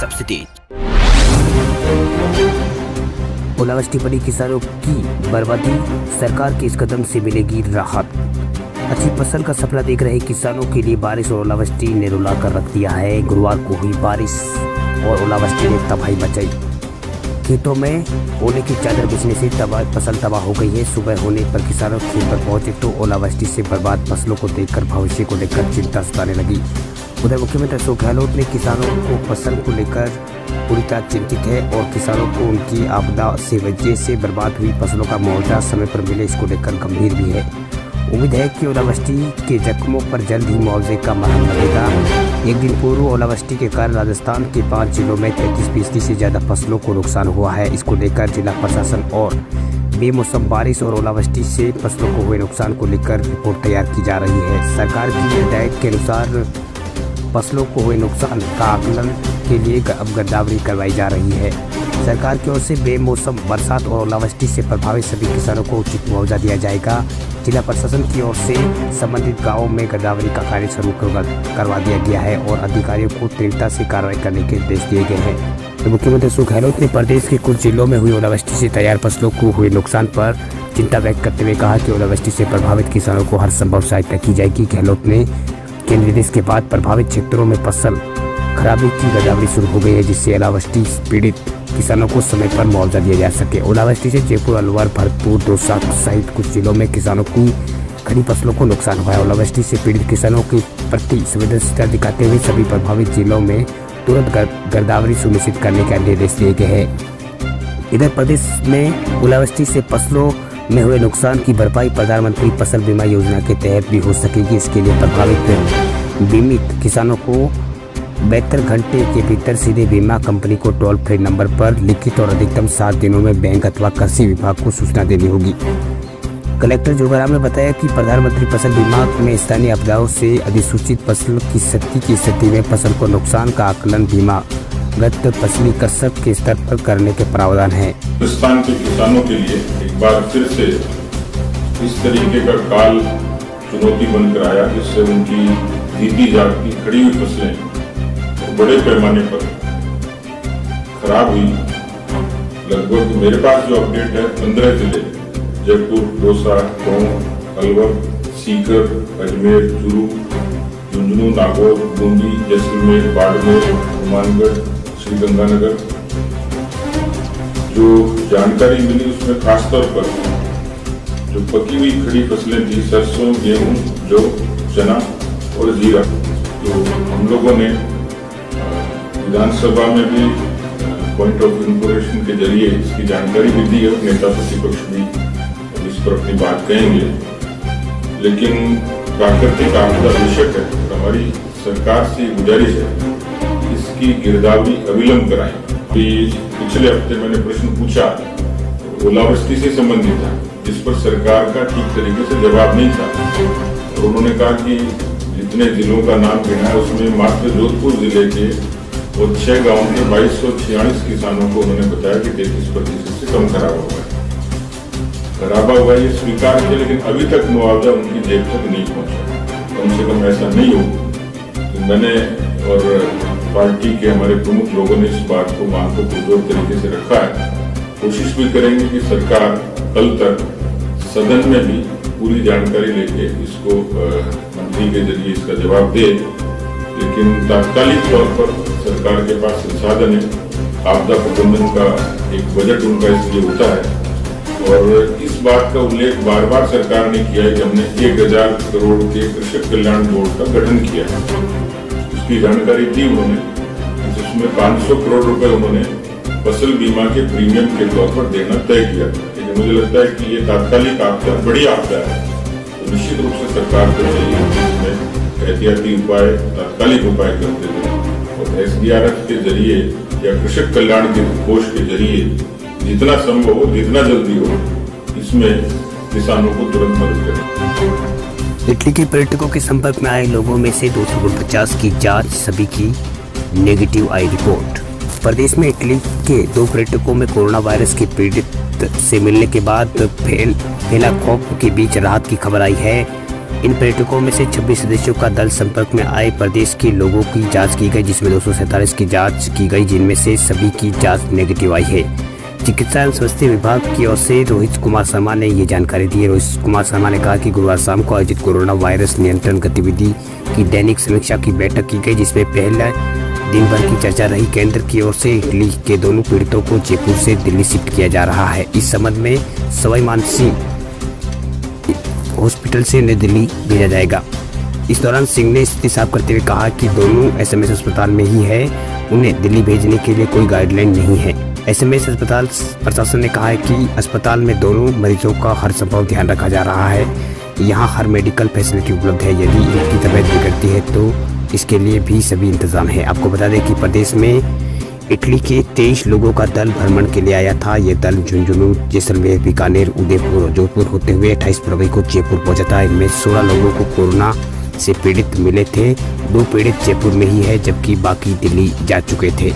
सबसे तेज। ओलावृष्टि पड़ी किसानों की बर्बादी, सरकार के इस कदम से मिलेगी राहत। अच्छी फसल का सपना देख रहे किसानों के लिए बारिश और ओलावृष्टि ने रुला कर रख दिया है। गुरुवार को हुई बारिश और ओलावृष्टि ने तबाही मचाई। खेतों में ओले की चादर बिछने से फसल तबाह हो गई है। सुबह होने पर किसानों खेत पर पहुंचे तो ओलावृष्टि से बर्बाद फसलों को देखकर भविष्य को लेकर चिंता सताने लगी। उधर मुख्यमंत्री अशोक गहलोत ने किसानों को फसल को लेकर पूरी तरह चिंतित है और किसानों को उनकी आपदा से वजह से बर्बाद हुई फसलों का मुआवजा समय पर मिले, इसको लेकर गंभीर भी है। उम्मीद है कि ओलावृष्टि के जख्मों पर जल्द ही मुआवजे का मरहम लगेगा। एक दिन पूर्व ओलावृष्टि के कारण राजस्थान के 5 जिलों में 33% से ज़्यादा फसलों को नुकसान हुआ है। इसको लेकर जिला प्रशासन और बेमौसम बारिश और ओलावृष्टि से फसलों को हुए नुकसान को लेकर रिपोर्ट तैयार की जा रही है। सरकार की हिदायत के अनुसार फसलों को हुए नुकसान का आकलन के लिए अब गिरदावरी करवाई जा रही है। सरकार की ओर से बेमौसम बरसात और ओलावृष्टि से प्रभावित सभी किसानों को उचित मुआवजा दिया जाएगा। जिला प्रशासन की ओर से संबंधित गांवों में गिरदावरी का कार्य शुरू करवा दिया गया है और अधिकारियों को तीव्रता से कार्रवाई करने के निर्देश दिए गए हैं। तो मुख्यमंत्री अशोक गहलोत ने प्रदेश के कुछ जिलों में हुई ओलावृष्टि से तैयार फसलों को हुए नुकसान पर चिंता व्यक्त करते हुए कहा कि ओलावृष्टि से प्रभावित किसानों को हर संभव सहायता की जाएगी। गहलोत ने के निर्देश के बाद प्रभावित क्षेत्रों में फसल खराबी की गिरदावरी शुरू हो गई है, जिससे ओलावृष्टि पीड़ित किसानों को समय पर मुआवजा दिया जा सके। ओलावृष्टि से जयपुर, अलवर, भरतपुर, दौसा सहित कुछ जिलों में किसानों की खड़ी फसलों को नुकसान हुआ है। ओलावृष्टि से पीड़ित किसानों के प्रति संवेदनशीलता दिखाते हुए सभी प्रभावित जिलों में तुरंत गिरदावरी सुनिश्चित करने के निर्देश दिए गए हैं। इधर प्रदेश में ओलावृष्टि से फसलों में हुए नुकसान की भरपाई प्रधानमंत्री फसल बीमा योजना के तहत भी हो सकेगी। इसके लिए प्रभावित बीमित किसानों को 72 घंटे के भीतर सीधे बीमा कंपनी को टोल फ्री नंबर पर लिखित और अधिकतम 7 दिनों में बैंक अथवा कृषि विभाग को सूचना देनी होगी। कलेक्टर जोगाराम ने बताया कि प्रधानमंत्री फसल बीमा में स्थानीय आपदाओं से अधिसूचित फसल की क्षति की स्थिति में फसल को नुकसान का आकलन बीमागत फसली कृषक के स्तर पर करने के प्रावधान है। राजस्थान के किसानों के लिए एक बार फिर से इस तरीके का काल चुनौती बनकर आया, जिससे उनकी जीती जागती खड़ी हुई फसलें बड़े पैमाने पर खराब हुई। लगभग मेरे पास जो अपडेट है 15 जिले जयपुर, दौसा, टोंक, अलवर, सीकर, अजमेर, चूरू, झुंझुनू, नागौर, बूंदी, जैसलमेर, बाड़मेर, हनुमानगढ़, श्रीगंगानगर, जो जानकारी मिली उसमें खासतौर पर जो पकी हुई खड़ी फसलें थी, सरसों, गेहूं, जौ, चना और जीरा, तो हम लोगों ने विधानसभा में भी पॉइंट ऑफ इंफॉर्मेशन के जरिए इसकी जानकारी भी दी है। नेता प्रतिपक्ष भी इस पर अपनी बात कहेंगे, लेकिन प्राकृतिक आपदा बेशक है। हमारी सरकार से गुजारिश है इसकी गिरदावरी अविलंब कराएं। पिछले हफ्ते मैंने प्रश्न पूछा, ओलावृष्टि से संबंधित था, जिस पर सरकार का ठीक तरीके से जवाब नहीं था और उन्होंने कहा कि जितने जिलों का नाम गिना है उसमें मात्र जोधपुर जिले के और 6 गाँव के 2246 किसानों को उन्होंने बताया कि 33% से कम खराबा हुआ है। खराबा हुआ ये स्वीकार किया, लेकिन अभी तक मुआवजा उनकी जेब तक नहीं पहुंचा। कम से कम ऐसा नहीं हो। तो मैंने और पार्टी के हमारे प्रमुख लोगों ने इस बात को मांग को पुरजोर तरीके से रखा है। कोशिश भी करेंगे कि सरकार कल तक सदन में भी पूरी जानकारी लेके इसको मंत्री के जरिए इसका जवाब दे, लेकिन तात्कालिक तौर पर सरकार के पास संसाधन है। आपदा प्रबंधन का एक बजट उनका इसलिए होता है और इस बात का उल्लेख बार बार सरकार ने किया है कि हमने 1000 करोड़ के कृषक कल्याण बोर्ड का गठन किया है। उसकी जानकारी दी उन्होंने, जिसमें 500 करोड़ रुपए उन्होंने फसल बीमा के प्रीमियम के तौर पर देना तय किया। लेकिन मुझे लगता है कि ये तात्कालिक आपदा बड़ी आपदा है, तो निश्चित रूप से सरकार को चाहिए इसमें एहतियाती उपाय, तात्कालिक उपाय करते थे और SDRF के जरिए या कृषक कल्याण के कोष के जरिए जितना संभव हो, जितना जल्दी हो, इसमें किसानों को तुरंत मदद करें। इटली के पर्यटकों के संपर्क में आए लोगों में से 249 की जांच, सभी की नेगेटिव आई रिपोर्ट। प्रदेश में इटली के 2 पर्यटकों में कोरोना वायरस के पीड़ित से मिलने के बाद फैला खौफ के बीच राहत की खबर आई है। इन पर्यटकों में से 26 सदस्यों का दल संपर्क में आए प्रदेश के लोगों की जांच की गई, जिसमें 247 की जांच की गई, जिनमें से सभी की जांच नेगेटिव आई है। चिकित्सा एवं स्वास्थ्य विभाग की ओर से रोहित कुमार शर्मा ने ये जानकारी दी। रोहित कुमार शर्मा ने कहा कि गुरुवार शाम को आयोजित कोरोना वायरस नियंत्रण गतिविधि की दैनिक समीक्षा की बैठक की गई, जिसमें पहले दिन भर की चर्चा रही। केंद्र की ओर से इटली के दोनों पीड़ितों को जयपुर से दिल्ली शिफ्ट किया जा रहा है। इस संबंध में सवाई मानसिंह हॉस्पिटल से नई दिल्ली भेजा जाएगा। इस दौरान सिंह ने स्थिति साफ करते हुए कहा कि दोनों एसएमएस अस्पताल में ही है, उन्हें दिल्ली भेजने के लिए कोई गाइडलाइन नहीं है। एसएमएस अस्पताल प्रशासन ने कहा है कि अस्पताल में दोनों मरीजों का हर संभव ध्यान रखा जा रहा है। यहाँ हर मेडिकल फैसिलिटी उपलब्ध है। यदि इनकी तबीयत बिगड़ती है तो इसके लिए भी सभी इंतजाम है। आपको बता दें कि प्रदेश में इटली के 23 लोगों का दल भ्रमण के लिए आया था। ये दल झुंझुनू, जैसलमेर, बीकानेर, उदयपुर और जोधपुर होते हुए 28 फरवरी को जयपुर पहुंचा था। इनमें 16 लोगों को कोरोना से पीड़ित मिले थे। 2 पीड़ित जयपुर में ही है, जबकि बाकी दिल्ली जा चुके थे।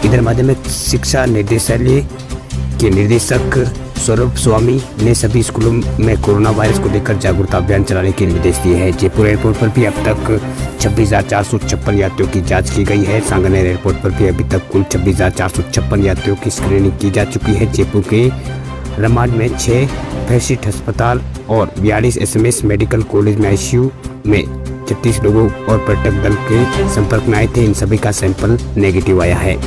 इधर माध्यमिक शिक्षा निर्देशालय के निदेशक सौरभ स्वामी ने सभी स्कूलों में कोरोना वायरस को लेकर जागरूकता अभियान चलाने के निर्देश दिए हैं। जयपुर एयरपोर्ट पर भी अब तक 26,456 यात्रियों की जांच की गई है। सांगनेर एयरपोर्ट पर भी अभी तक कुल 26,456 यात्रियों की स्क्रीनिंग की जा चुकी है। जयपुर के रमाड में 6 फैसिट अस्पताल और 42 एसएमएस मेडिकल कॉलेज में आईसीयू में 36 लोगों और पर्यटक दल के संपर्क में आए थे। इन सभी का सैंपल नेगेटिव आया है।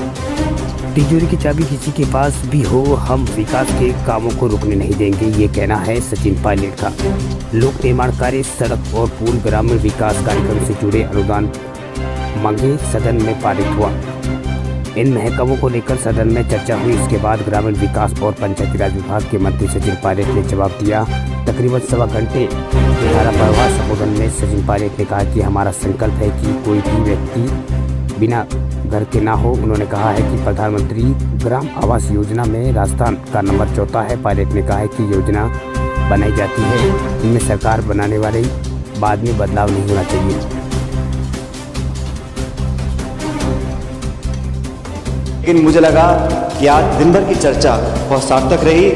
तिजोरी की चाबी किसी के पास भी हो, हम विकास के कामों को रुकने नहीं देंगे, ये कहना है सचिन पायलट का। लोक निर्माण कार्य, सड़क और पुल, ग्रामीण विकास कार्यक्रम से जुड़े अनुदान मांगे सदन में पारित हुआ। इन महकमों को लेकर सदन में चर्चा हुई। इसके बाद ग्रामीण विकास और पंचायती राज विभाग के मंत्री सचिन पायलट ने जवाब दिया। तकरीबन सवा घंटे के धाराप्रवाह संबोधन में सचिन पायलट ने कहा कि हमारा संकल्प है कि कोई भी व्यक्ति बिना घर के ना हो। उन्होंने कहा है कि प्रधानमंत्री ग्राम आवास योजना में राजस्थान का नंबर 4 है। पायलट ने कहा है कि योजना बनाई जाती है, इनमें सरकार बनाने वाले बाद में बदलाव नहीं होना चाहिए। लेकिन मुझे लगा कि आज दिन भर की चर्चा बहुत सार्थक रही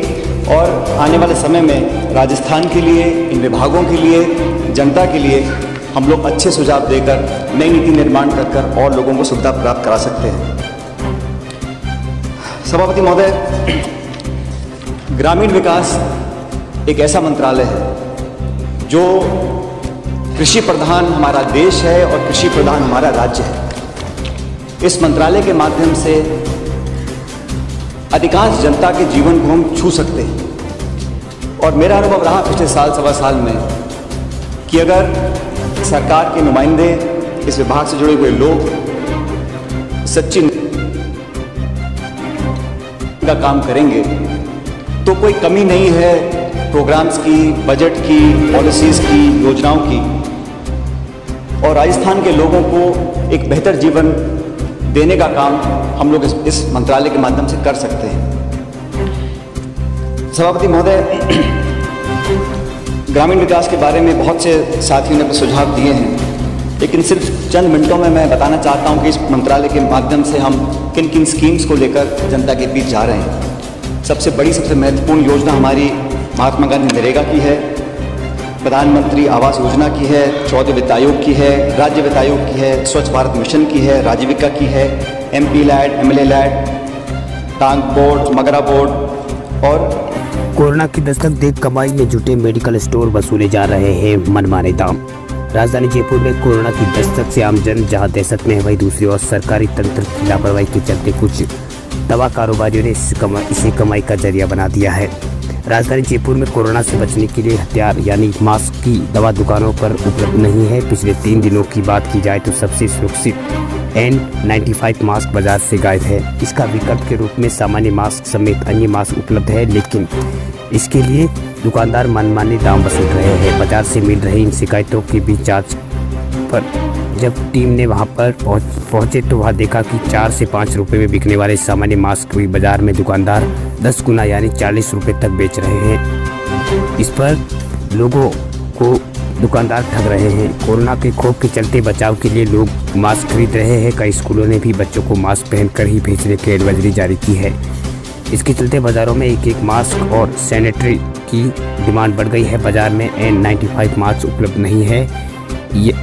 और आने वाले समय में राजस्थान के लिए, इन विभागों के लिए, जनता के लिए हम लोग अच्छे सुझाव देकर नई नीति निर्माण कर और लोगों को सुविधा प्राप्त करा सकते हैं। सभापति महोदय, ग्रामीण विकास एक ऐसा मंत्रालय है जो कृषि प्रधान हमारा देश है और कृषि प्रधान हमारा राज्य है। इस मंत्रालय के माध्यम से अधिकांश जनता के जीवन को हम छू सकते हैं और मेरा अनुभव रहा पिछले साल, सवा साल में कि अगर सरकार के नुमाइंदे, इस विभाग से जुड़े हुए लोग सच्ची का काम करेंगे तो कोई कमी नहीं है प्रोग्राम्स की, बजट की, पॉलिसीज की, योजनाओं की, और राजस्थान के लोगों को एक बेहतर जीवन देने का काम हम लोग इस मंत्रालय के माध्यम से कर सकते हैं। सभापति महोदय, ग्रामीण विकास के बारे में बहुत से साथियों ने अपने सुझाव दिए हैं, लेकिन सिर्फ चंद मिनटों में मैं बताना चाहता हूं कि इस मंत्रालय के माध्यम से हम किन किन स्कीम्स को लेकर जनता के बीच जा रहे हैं। सबसे बड़ी, सबसे महत्वपूर्ण योजना हमारी महात्मा गांधी नरेगा की है, प्रधानमंत्री आवास योजना की है, 14 वित्त आयोग की है, राज्य वित्त आयोग की है, स्वच्छ भारत मिशन की है, राजीविका की है, MP लैड, MLA लैड, टांग बोर्ड, मगरा बोर्ड। और कोरोना की दस्तक देख कमाई में जुटे मेडिकल स्टोर वसूले जा रहे हैं मनमाने दाम। राजधानी जयपुर में कोरोना की दस्तक से आमजन जहां दहशत में है, वहीं दूसरी ओर सरकारी तंत्र की लापरवाही के चलते कुछ दवा कारोबारियों ने इसे कमाई का जरिया बना दिया है। राजधानी जयपुर में कोरोना से बचने के लिए हथियार यानी मास्क की दवा दुकानों पर उपलब्ध नहीं है। पिछले 3 दिनों की बात की जाए तो सबसे सुरक्षित N95 मास्क बाजार से गायब है। इसका विकल्प के रूप में सामान्य मास्क समेत अन्य मास्क उपलब्ध है, लेकिन इसके लिए दुकानदार मनमाने दाम वसूल रहे हैं। बाजार से मिल रही इन शिकायतों के बीच जांच पर जब टीम ने वहां पर पहुंचे तो वहां देखा कि 4 से 5 रुपए में बिकने वाले सामान्य मास्क भी बाजार में दुकानदार 10 गुना यानी 40 रुपए तक बेच रहे हैं। इस पर लोगों को दुकानदार ठग रहे हैं। कोरोना के खौफ के चलते बचाव के लिए लोग मास्क खरीद रहे हैं। कई स्कूलों ने भी बच्चों को मास्क पहनकर ही भेजने की एडवाइजरी जारी की है। इसके चलते बाज़ारों में एक मास्क और सैनिटरी की डिमांड बढ़ गई है। बाज़ार में N95 मास्क उपलब्ध नहीं है।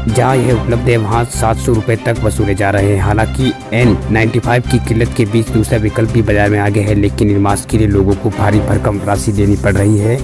जहाँ यह उपलब्ध है वहाँ 700 रुपये तक वसूले जा रहे हैं। हालांकि N95 की किल्लत के बीच दूसरा विकल्प भी बाज़ार में आ गया है, लेकिन इन मास्क के लिए लोगों को भारी भरकम राशि देनी पड़ रही है।